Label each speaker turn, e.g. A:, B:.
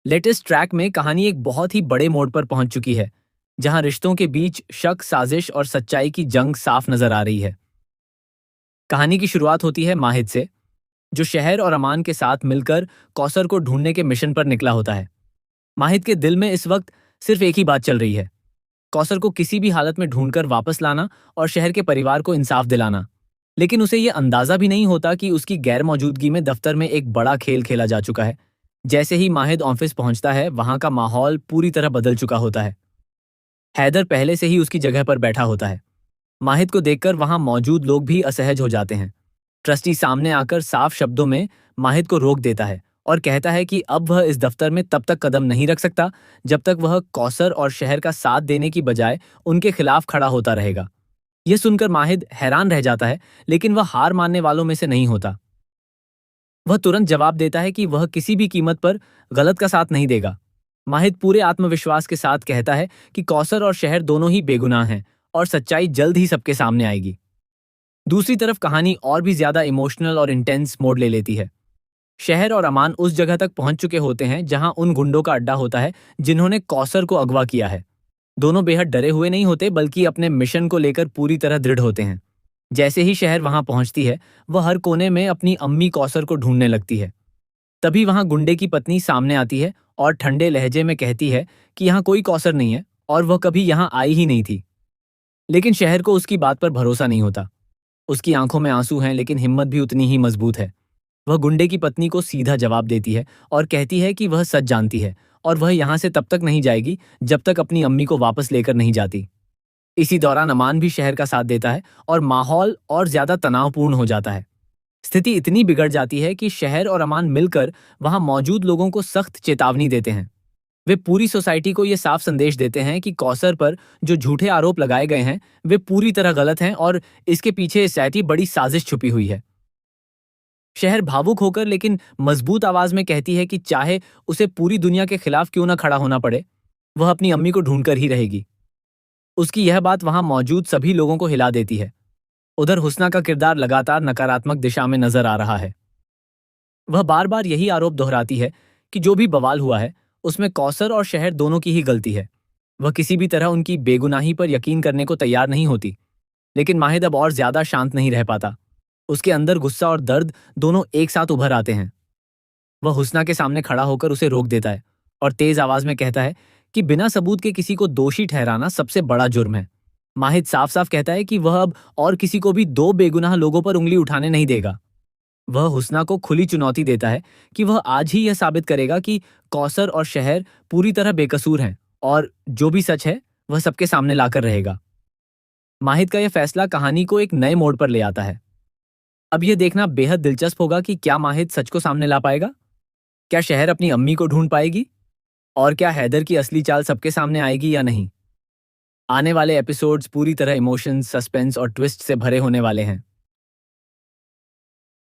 A: Latest track में कहानी एक बहुत ही बड़े मोड़ पर पहुंच चुकी है, जहां रिश्तों के बीच शक, साजिश और सच्चाई की जंग साफ नजर आ रही है। कहानी की शुरुआत होती है माहिद से, जो शहर और अमान के साथ मिलकर कौसर को ढूंढने के मिशन पर निकला होता है। माहिद के दिल में इस वक्त सिर्फ एक ही बात चल रही है, कौसर को किसी भी हालत में ढूंढकर वापस लाना और शहर के परिवार को इंसाफ दिलाना। लेकिन उसे ये अंदाजा भी नहीं होता कि उसकी गैर मौजूदगी में दफ्तर में एक बड़ा खेल खेला जा चुका है। जैसे ही माहिद ऑफिस पहुंचता है, वहां का माहौल पूरी तरह बदल चुका होता है। हैदर पहले से ही उसकी जगह पर बैठा होता है। माहिद को देखकर वहां मौजूद लोग भी असहज हो जाते हैं। ट्रस्टी सामने आकर साफ शब्दों में माहिद को रोक देता है और कहता है कि अब वह इस दफ्तर में तब तक कदम नहीं रख सकता जब तक वह कौसर और शहर का साथ देने की बजाय उनके खिलाफ खड़ा होता रहेगा। यह सुनकर माहिद हैरान रह जाता है, लेकिन वह हार मानने वालों में से नहीं होता। वह तुरंत जवाब देता है कि वह किसी भी कीमत पर गलत का साथ नहीं देगा। माहिद पूरे आत्मविश्वास के साथ कहता है कि कौसर और शहर दोनों ही बेगुनाह हैं और सच्चाई जल्द ही सबके सामने आएगी। दूसरी तरफ कहानी और भी ज्यादा इमोशनल और इंटेंस मोड ले लेती है। शहर और अमान उस जगह तक पहुंच चुके होते हैं जहां उन गुंडों का अड्डा होता है जिन्होंने कौसर को अगवा किया है। दोनों बेहद डरे हुए नहीं होते, बल्कि अपने मिशन को लेकर पूरी तरह दृढ़ होते हैं। जैसे ही शहर वहां पहुंचती है, वह हर कोने में अपनी अम्मी कौसर को ढूंढने लगती है। तभी वहां गुंडे की पत्नी सामने आती है और ठंडे लहजे में कहती है कि यहाँ कोई कौसर नहीं है और वह कभी यहाँ आई ही नहीं थी। लेकिन शहर को उसकी बात पर भरोसा नहीं होता। उसकी आंखों में आंसू हैं, लेकिन हिम्मत भी उतनी ही मजबूत है। वह गुंडे की पत्नी को सीधा जवाब देती है और कहती है कि वह सच जानती है और वह यहाँ से तब तक नहीं जाएगी जब तक अपनी अम्मी को वापस लेकर नहीं जाती। इसी दौरान अमान भी शहर का साथ देता है और माहौल और ज्यादा तनावपूर्ण हो जाता है। स्थिति इतनी बिगड़ जाती है कि शहर और अमान मिलकर वहां मौजूद लोगों को सख्त चेतावनी देते हैं। वे पूरी सोसाइटी को यह साफ संदेश देते हैं कि कौसर पर जो झूठे आरोप लगाए गए हैं वे पूरी तरह गलत हैं और इसके पीछे ऐसी बड़ी साजिश छुपी हुई है। शहर भावुक होकर लेकिन मजबूत आवाज में कहती है कि चाहे उसे पूरी दुनिया के खिलाफ क्यों ना खड़ा होना पड़े, वह अपनी अम्मी को ढूंढकर ही रहेगी। उसकी यह बात वहां मौजूद सभी लोगों को हिला देती है। उधर हुस्ना का किरदार लगातार नकारात्मक दिशा में नजर आ रहा है। वह बार बार यही आरोप दोहराती है कि जो भी बवाल हुआ है उसमें कौसर और शहर दोनों की ही गलती है। वह किसी भी तरह उनकी बेगुनाही पर यकीन करने को तैयार नहीं होती। लेकिन माहिद अब और ज्यादा शांत नहीं रह पाता। उसके अंदर गुस्सा और दर्द दोनों एक साथ उभर आते हैं। वह हुस्ना के सामने खड़ा होकर उसे रोक देता है और तेज आवाज में कहता है कि बिना सबूत के किसी को दोषी ठहराना सबसे बड़ा जुर्म है। माहिद साफ साफ कहता है कि वह अब और किसी को भी दो बेगुनाह लोगों पर उंगली उठाने नहीं देगा। वह हुस्ना को खुली चुनौती देता है कि वह आज ही यह साबित करेगा कि कौसर और शहर पूरी तरह बेकसूर हैं और जो भी सच है वह सबके सामने लाकर रहेगा। माहिद का यह फैसला कहानी को एक नए मोड़ पर ले आता है। अब यह देखना बेहद दिलचस्प होगा कि क्या माहिद सच को सामने ला पाएगा, क्या शहर अपनी अम्मी को ढूंढ पाएगी और क्या हैदर की असली चाल सबके सामने आएगी या नहीं। आने वाले एपिसोड्स पूरी तरह इमोशंस, सस्पेंस और ट्विस्ट से भरे होने वाले हैं।